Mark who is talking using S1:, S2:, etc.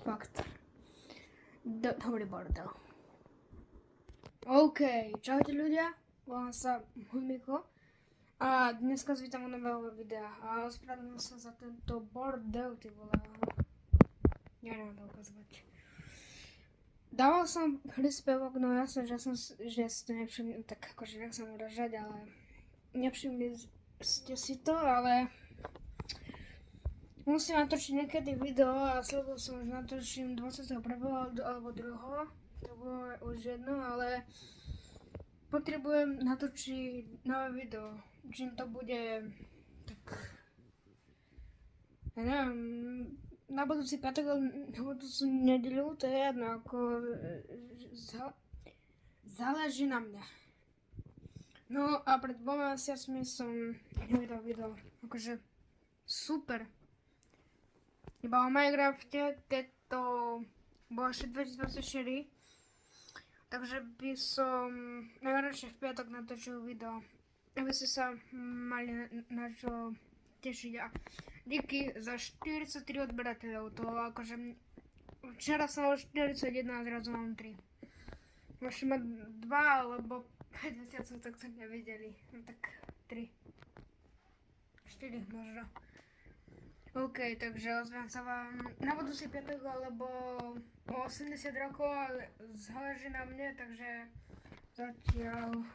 S1: Fakt. Dobrý bordel. OK, čaute ľudia, volám sa Humiko a dneska vás vítam u nového videa a ospravedlňujem sa za tento bordel, ty vole. Ja neviem to ukazovať. Dával som príspevok, no jasne, že si to nevšimli, tak akože nechcem uražať, ale nevšimli ste si to, ale musím natočiť niekedy video a sledoval som už natočím 21. alebo 2. To bolo už jedno, ale potrebujem natočiť nové video. Čím to bude, tak ja neviem, na budúci piatok alebo na budúcu nedeľu, to je jedno, ako záleží na mňa. No a pred 2 mesiacmi som vydal video, akože super. Iba o Minecrafte, keď to bolo ešte 2024, takže by som najradšej v piatok natočil video, aby ste sa mali na čo tešiť. A díky za 43 odberateľov, to akože včera som mal 41 a zrazu mám 3. Môžeme mať 2 alebo 5 mesiacov, tak to nevideli, no tak 3, 4 možno. OK, takže ozvem sa vám na budúci piatok alebo o 80 rokov, ale záleží na mne, takže zatiaľ